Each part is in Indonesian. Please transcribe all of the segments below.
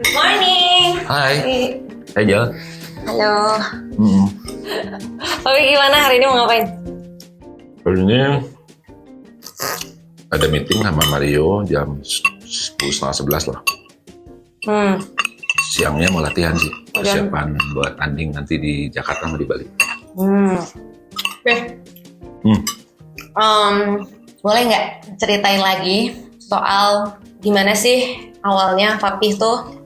Good morning. Hai. Hai Jel. Halo. Hmm. Papi gimana hari ini mau ngapain? Hari ini ada meeting sama Mario jam 10:30 lah. Siangnya mau latihan sih. Persiapan buat tanding nanti di Jakarta sama di Bali. Boleh nggak ceritain lagi soal gimana sih awalnya Papi tuh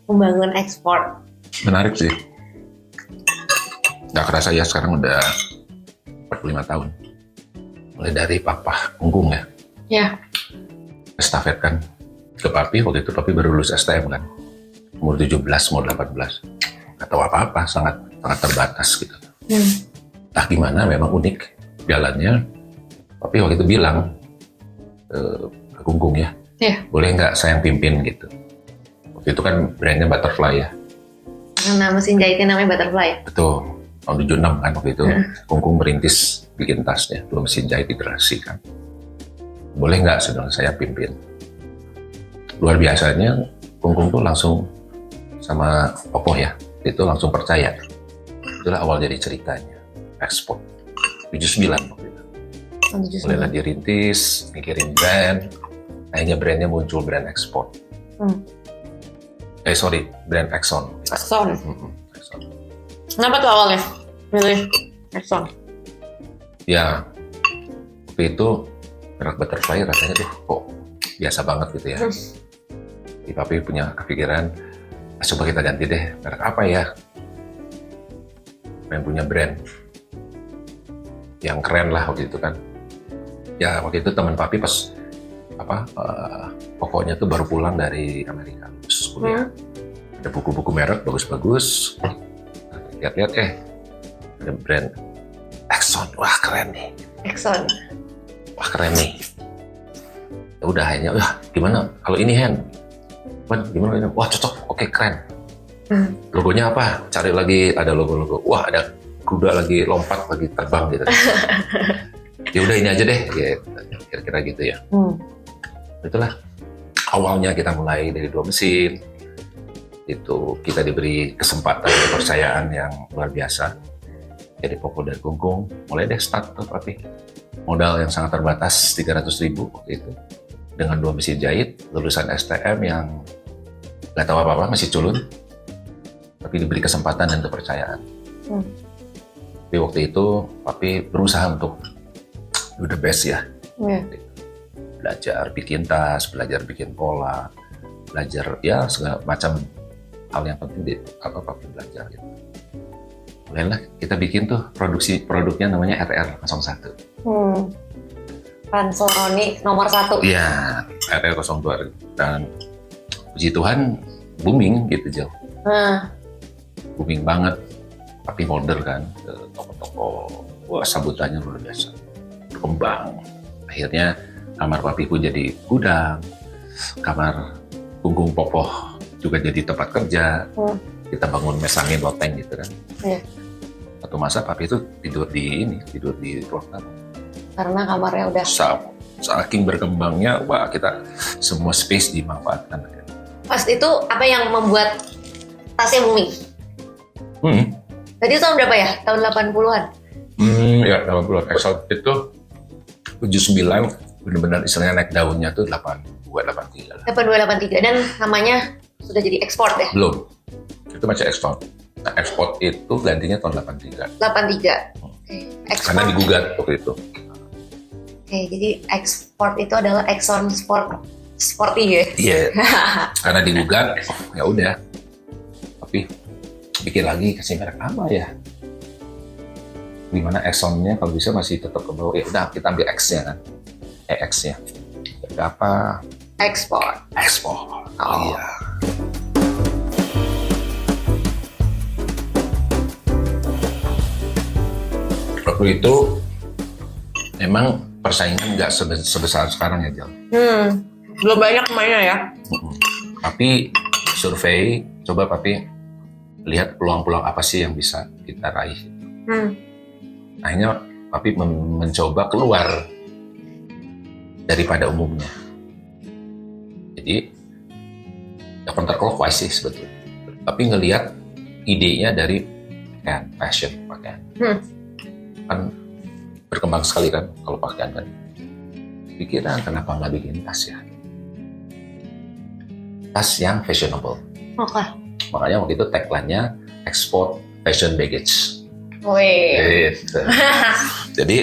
membangun ekspor? Menarik sih. Gak kerasa ya sekarang udah 45 tahun. Mulai dari Papa Unggung ya. Ya. Estafet kan ke Papi, waktu itu Papi baru lulus STM kan. Umur 17, umur 18. Gak tahu apa-apa, sangat terbatas gitu. Entah gimana, memang unik jalannya. Papi waktu itu bilang ke Unggung ya, boleh nggak saya yang pimpin gitu. Waktu itu kan brandnya Butterfly ya. Karena mesin jahitnya namanya Butterfly. Betul, tahun 76 kan waktu itu. Unggung merintis bikin tasnya, belum mesin jahit iterasi kan. Boleh nggak saudara saya pimpin. Luar biasanya, Unggung tuh langsung sama Popo ya, itu langsung percaya. Itulah awal dari ceritanya, ekspor. 79 waktu itu. Mulailah dirintis, mikirin brand, akhirnya brandnya muncul brand ekspor. Brand Exxon. Exxon. Exxon. Kenapa tuh awalnya milih Exxon? Ya, waktu itu merek Butterfly rasanya tuh kok biasa banget gitu ya. Di Papi punya kepikiran, coba kita ganti deh, merek apa ya? Pengen punya brand yang keren lah waktu itu kan. Ya waktu itu teman Papi pas pokoknya tuh baru pulang dari Amerika lulus kuliah. Ada buku-buku merek bagus-bagus. Lihat-lihat ada brand Exxon. Wah keren nih. Exxon. Wah keren nih. Ya udah akhirnya, gimana kalau ini Hen? Gimana? Wah cocok, oke keren. Logonya apa? Cari lagi ada logo-logo. Wah ada kuda lagi lompat lagi terbang gitu. Ya udah ini aja deh, ya, kira-kira gitu ya. Itulah awalnya kita mulai dari 2 mesin. Itu kita diberi kesempatan dan kepercayaan yang luar biasa. Jadi Popo dan Unggung mulai deh start tuh Papi. Modal yang sangat terbatas 300.000 waktu itu. Dengan 2 mesin jahit, lulusan STM yang nggak tahu apa-apa, masih culun. Tapi diberi kesempatan dan kepercayaan. Tapi waktu itu Papi berusaha untuk do the best ya. Belajar bikin tas, belajar bikin pola, belajar ya segala macam hal yang penting Papi belajar gitu. Mulailah kita bikin tuh produknya namanya RR01. Ransoroni nomor 1. Iya, RR02 dan puji Tuhan booming gitu Jo. Booming banget. Papi order kan ke toko-toko, wah sambutannya luar biasa. Berkembang. Akhirnya kamar Papi pun jadi gudang, kamar Unggung Popoh juga jadi tempat kerja. Kita bangun mes angin loteng gitu kan. Satu masa Papi itu tidur di ruang tamu. Karena kamarnya udah Saking berkembangnya, wah kita semua space dimanfaatkan. Pas itu apa yang membuat tasnya booming? Tadi tahun berapa ya? Tahun 80-an? Ya 80-an. Exxon itu 79 benar-benar istilahnya naik daunnya tuh 82, 83 lah. 82, 83 dan namanya sudah jadi ekspor ya? Belum. Itu masih ekspor. Nah, ekspor itu gantinya tahun 83. 83. Karena digugat waktu itu. Jadi ekspor itu adalah Exxon Sporty ya? Iya. Karena digugat, ya udah. Tapi bikin lagi kasih merek apa ya? Dimana Exxonnya kalau bisa masih tetap ke bawah. Ya udah kita ambil X-nya kan. X-nya. Apa? Ekspor. Iya. Waktu itu memang persaingan nggak sebesar sekarang ya Jal. Belum banyak pemainnya ya. Tapi survei, coba Papi lihat peluang-peluang apa sih yang bisa kita raih. Akhirnya Papi mencoba keluar daripada umumnya. Jadi ya counterclockwise sih sebetulnya. Tapi ngelihat idenya dari pakaian, fashion pakaian. Kan berkembang sekali kan kalau pakaian kan. Pikiran kenapa nggak bikin tas ya? Tas yang fashionable. Oke. Makanya waktu itu tagline-nya export fashion baggage. Wih. Gitu. Jadi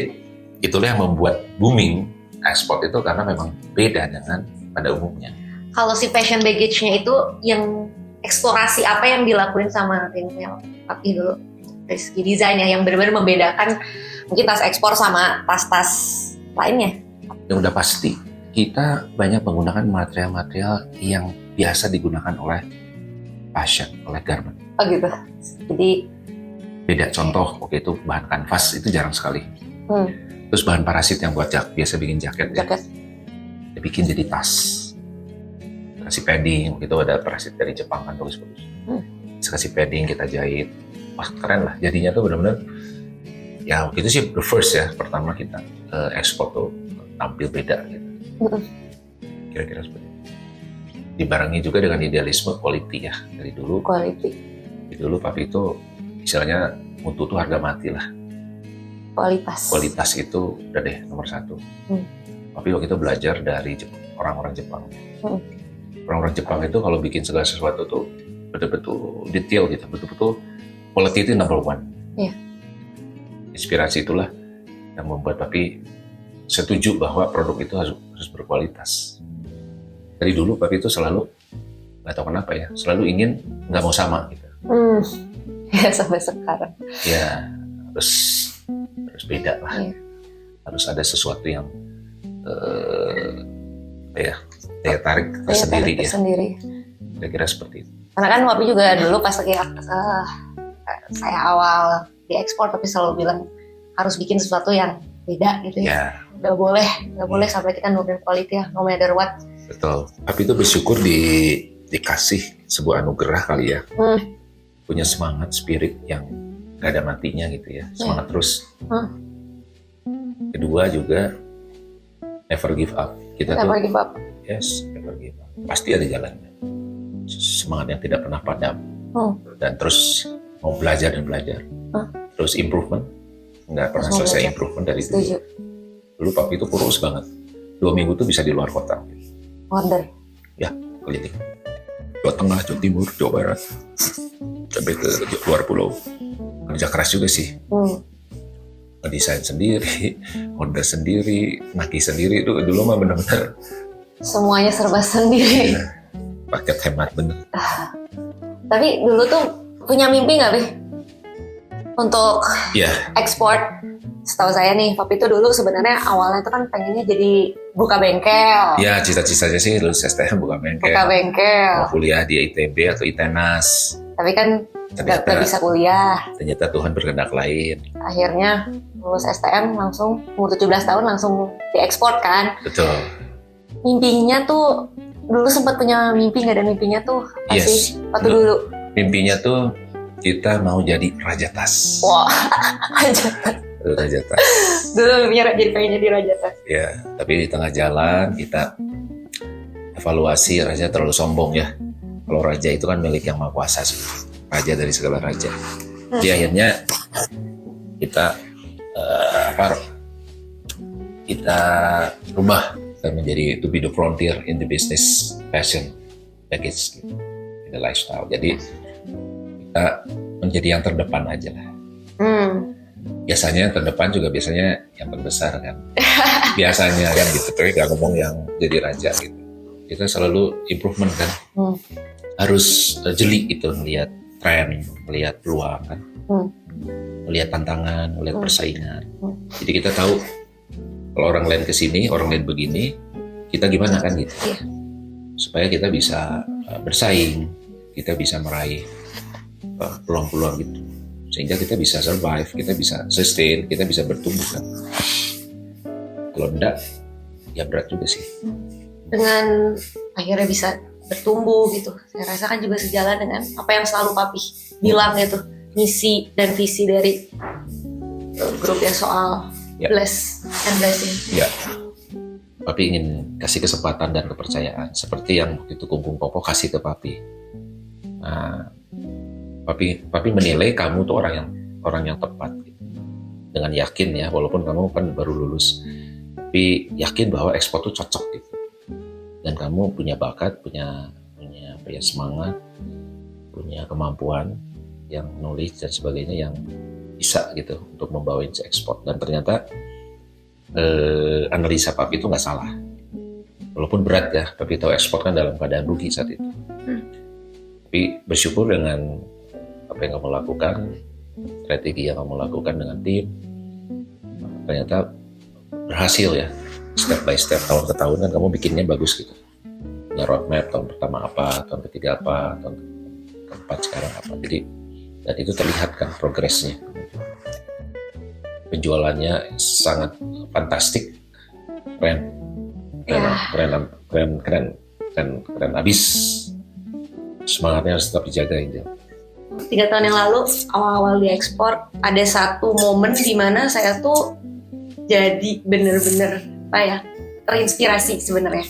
itulah yang membuat booming ekspor itu karena memang beda dengan pada umumnya. Kalau si fashion baggage-nya itu yang eksplorasi apa yang dilakuin sama timnya Papi dulu dari segi desainnya yang benar-benar membedakan mungkin tas ekspor sama tas-tas lainnya? Yang udah pasti kita banyak menggunakan material-material yang biasa digunakan oleh fashion, oleh garment. Oh gitu. Jadi Beda contoh, oke itu bahan kanvas itu jarang sekali. Terus bahan parasit yang buat biasa bikin jaket, jaket. Ya, dibikin jadi tas. Kasih padding, itu ada parasit dari Jepang kan bagus-bagus. Bisa kasih padding, kita jahit. Wah keren lah, jadinya tuh benar-benar ya waktu itu sih the first ya, pertama kita ekspor tuh tampil beda gitu. Kira-kira seperti itu. Dibarengi juga dengan idealisme quality ya, dari dulu. Quality. Dari dulu Papi itu misalnya mutu tuh harga mati lah. Kualitas Itu udah deh nomor satu. Papi waktu itu belajar dari orang-orang Jepang. Orang-orang Jepang itu kalau bikin segala sesuatu tuh betul-betul detail gitu, betul-betul quality itu number one. Iya. Inspirasi itulah yang membuat Papi setuju bahwa produk itu harus berkualitas. Dari dulu Papi itu selalu, nggak tahu kenapa ya, selalu ingin nggak mau sama gitu. Ya sampai sekarang. Ya harus beda lah. Iya. Harus ada sesuatu yang daya tarik tersendiri ya. Kira-kira seperti itu. Karena kan Papi juga dulu pas lagi saya awal diekspor tapi selalu bilang harus bikin sesuatu yang beda gitu ya. Nggak boleh sampai kita nurunin quality ya, no matter what. Betul. Tapi itu bersyukur dikasih sebuah anugerah kali ya. Punya semangat, spirit yang gak ada matinya gitu ya. Semangat terus. Kedua juga never give up. Never give up. Yes, never give up. Pasti ada jalannya. Semangat yang tidak pernah padam. Dan terus mau belajar dan belajar. Terus improvement. Nggak pernah selesai improvement dari dulu. Dulu Papi itu kurus banget. 2 minggu tuh bisa di luar kota. Order. Ya, keliling. Jawa Tengah, Jawa Timur, Jawa Barat. Sampai ke luar pulau. Kerja keras juga sih. Ngedesain sendiri, order sendiri, naki sendiri. Itu dulu mah benar-benar semuanya serba sendiri. Ya, paket hemat bener. Tapi dulu tuh punya mimpi nggak, Pi? Untuk ekspor? Setahu saya nih, Papi itu dulu sebenarnya awalnya itu kan pengennya jadi buka bengkel. Ya, cita-citanya sih lulus STM buka bengkel. Buka bengkel. Mau kuliah di ITB atau ITENAS. Tapi kan nggak bisa kuliah. Ternyata Tuhan berkehendak lain. Akhirnya lulus STM langsung, umur 17 tahun langsung diekspor kan. Betul. Mimpinya tuh, dulu sempat punya mimpi, nggak ada mimpinya tuh? Pasti waktu dulu. Mimpinya tuh kita mau jadi raja tas. Wah, raja tas. Raja tas. Dulu mimpinya jadi pengen jadi raja tas. Ya, tapi di tengah jalan kita evaluasi raja terlalu sombong ya. Kalau raja itu kan milik yang maha kuasa, raja dari segala raja. Jadi akhirnya kita kita rubah dan menjadi to be the frontier in the business, fashion, package, in the lifestyle. Jadi kita menjadi yang terdepan aja lah. Biasanya yang terdepan juga biasanya yang terbesar kan. Biasanya kan gitu, tapi gak ngomong yang jadi raja gitu. Kita selalu improvement kan. Harus jeli gitu, melihat tren, melihat peluang kan. Melihat tantangan, melihat persaingan. Jadi kita tahu kalau orang lain kesini, orang lain begini, kita gimana kan gitu. Supaya kita bisa bersaing, kita bisa meraih peluang-peluang gitu. Sehingga kita bisa survive, kita bisa sustain, kita bisa bertumbuh kan. Kalau enggak, ya berat juga sih. Dengan akhirnya bisa bertumbuh gitu, saya rasa kan juga sejalan dengan apa yang selalu Papi bilang gitu, misi dan visi dari grup ya soal bless and blessing. Ya, Papi ingin kasih kesempatan dan kepercayaan seperti yang waktu itu Kungkung Popo kasih ke Papi. Nah, Papi menilai kamu tuh orang yang tepat gitu. Dengan yakin ya, walaupun kamu kan baru lulus, tapi yakin bahwa ekspor tuh cocok gitu. Dan kamu punya bakat, punya semangat, punya kemampuan yang knowledge dan sebagainya yang bisa gitu untuk membawa ke ekspor. Dan ternyata analisa Papi itu nggak salah. Walaupun berat ya, Papi tahu ekspor kan dalam keadaan rugi saat itu. Tapi bersyukur dengan apa yang kamu lakukan, strategi yang kamu lakukan dengan tim, ternyata berhasil ya. Step by step, tahun ke tahun kan kamu bikinnya bagus gitu. Punya roadmap, tahun pertama apa, tahun ketiga apa, tahun keempat sekarang apa. Jadi, dan itu terlihat kan progresnya. Penjualannya sangat fantastik, keren abis. Semangatnya harus tetap dijaga ini. 3 tahun yang lalu awal-awal di ekspor ada satu momen di mana saya tuh jadi bener-bener terinspirasi sebenarnya.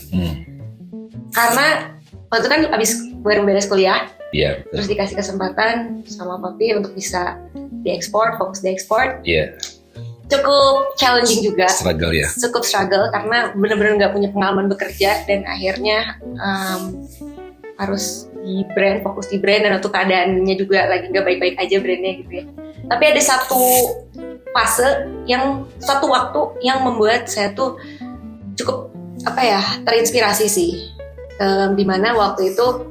Karena waktu itu kan abis baru beres kuliah, Iya. terus dikasih kesempatan sama Papi untuk bisa diekspor, fokus di ekspor. Iya. Cukup challenging juga, Struggle ya. cukup struggle karena bener-bener nggak punya pengalaman bekerja dan akhirnya harus di brand, fokus di brand, dan untuk keadaannya juga lagi nggak baik-baik aja brandnya gitu ya. Tapi ada satu suatu waktu yang membuat saya tuh cukup terinspirasi sih. Dimana waktu itu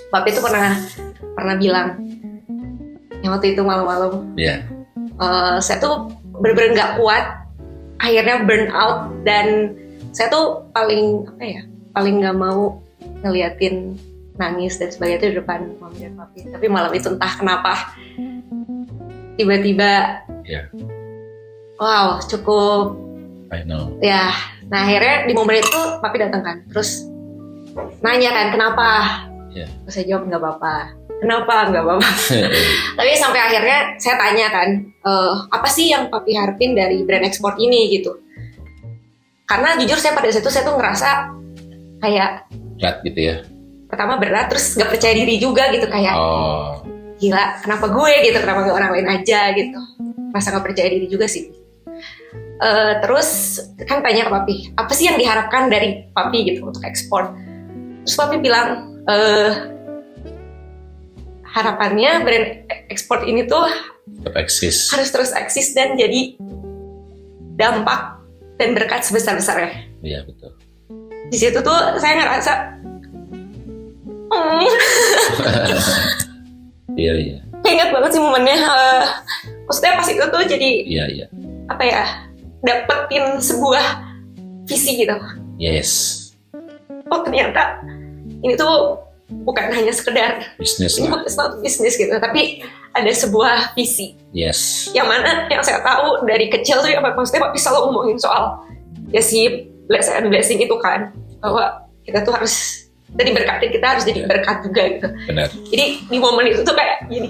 Papi tuh pernah bilang, yang waktu itu malam-malam, saya tuh bener-bener nggak kuat, akhirnya burn out, dan saya tuh paling nggak mau ngeliatin nangis dan sebagainya itu di depan mami dan papi. Tapi malam itu entah kenapa tiba-tiba wow, cukup I know. ya. Nah akhirnya di momen itu papi datang kan, terus nanya kan kenapa. Terus saya jawab nggak apa-apa. Kenapa nggak apa-apa? Tapi sampai akhirnya saya tanya kan, apa sih yang papi harapin dari brand ekspor ini gitu? Karena jujur saya pada saat itu saya tuh ngerasa kayak Berat gitu ya. pertama berat, terus nggak percaya diri juga gitu, kayak gila kenapa gue gitu, kenapa nggak orang lain aja gitu, masa nggak percaya diri juga sih. Terus kan tanya ke papi, apa sih yang diharapkan dari papi gitu untuk ekspor? Terus papi bilang, harapannya brand ekspor ini tuh harus terus eksis dan jadi dampak dan berkat sebesar-besarnya. Iya betul. Di situ tuh saya ngerasa Iya. ingat banget sih momennya. Maksudnya pas itu tuh jadi dapetin sebuah visi gitu. Yes. Oh ternyata ini tuh bukan hanya sekedar Bisnis lah. bisnis gitu, tapi ada sebuah visi. Yes. Yang mana yang saya tahu dari kecil tuh maksudnya papi selalu ngomongin soal blessing itu kan, bahwa kita tuh harus jadi berkat, kita harus jadi berkat juga gitu. Benar. Jadi di momen itu tuh kayak gini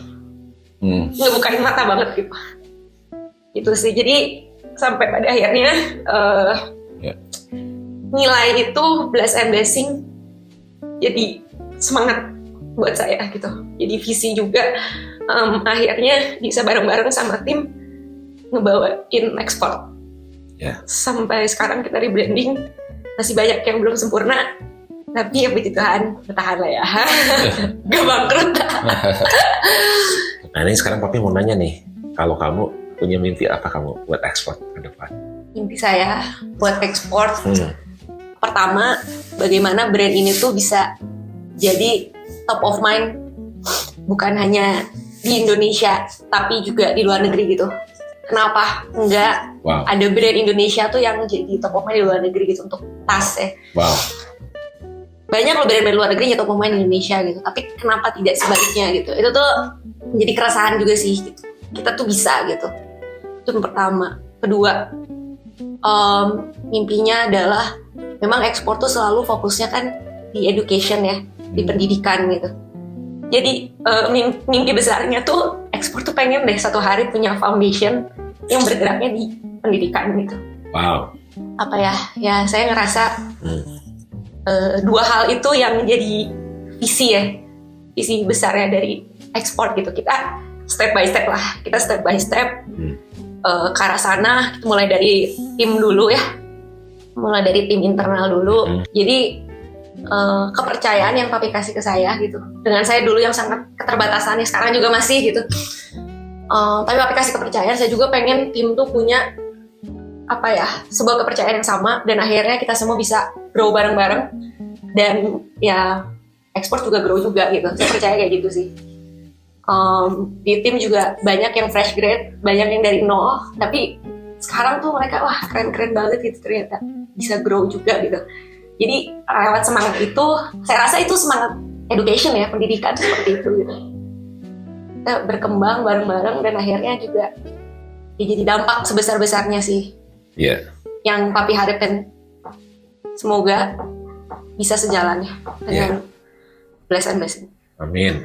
ngebukain mata banget gitu. Itu sih, jadi sampai pada akhirnya nilai itu blessing jadi semangat buat saya gitu. Jadi visi juga akhirnya bisa bareng-bareng sama tim ngebawain ekspor. Sampai sekarang kita rebranding, masih banyak yang belum sempurna, tapi ya puji Tuhan bertahan lah ya. Gak bangkrut. Nah ini sekarang papi mau nanya nih, kalau kamu punya mimpi apa kamu buat ekspor ke depan? Mimpi saya buat ekspor, pertama bagaimana brand ini tuh bisa jadi top of mind, bukan hanya di Indonesia tapi juga di luar negeri gitu. Kenapa enggak ada brand Indonesia tuh yang jadi top of mind di luar negeri gitu untuk tas ya. Banyak loh brand-brand luar negeri yang top of mind di Indonesia gitu, tapi kenapa tidak sebaliknya gitu. Itu tuh menjadi keresahan juga sih gitu. Kita tuh bisa gitu. Itu yang pertama. Kedua, mimpinya adalah memang ekspor tuh selalu fokusnya kan di education ya, di pendidikan gitu. Jadi mimpi besarnya tuh ekspor tuh pengen deh satu hari punya foundation yang bergeraknya di pendidikan gitu. apa ya saya ngerasa dua hal itu yang jadi visi besarnya dari ekspor gitu. Kita step by step lah, ke arah sana. Kita mulai dari tim dulu ya, mulai dari tim internal dulu. Jadi kepercayaan yang papi kasih ke saya gitu, dengan saya dulu yang sangat keterbatasannya, sekarang juga masih gitu. Tapi papi kasih kepercayaan, saya juga pengen tim tuh punya sebuah kepercayaan yang sama, dan akhirnya kita semua bisa grow bareng-bareng, dan ya ekspor juga grow juga gitu. Saya percaya kayak gitu sih. Di tim juga banyak yang fresh grade, banyak yang dari nol, tapi sekarang tuh mereka wah keren-keren banget gitu, ternyata bisa grow juga gitu. Jadi lewat semangat itu, saya rasa itu semangat education ya, pendidikan seperti itu gitu. Kita berkembang bareng-bareng, dan akhirnya juga ya jadi dampak sebesar-besarnya sih. Yang papi harapkan, semoga bisa sejalan ya dengan bless and blessing. Amin.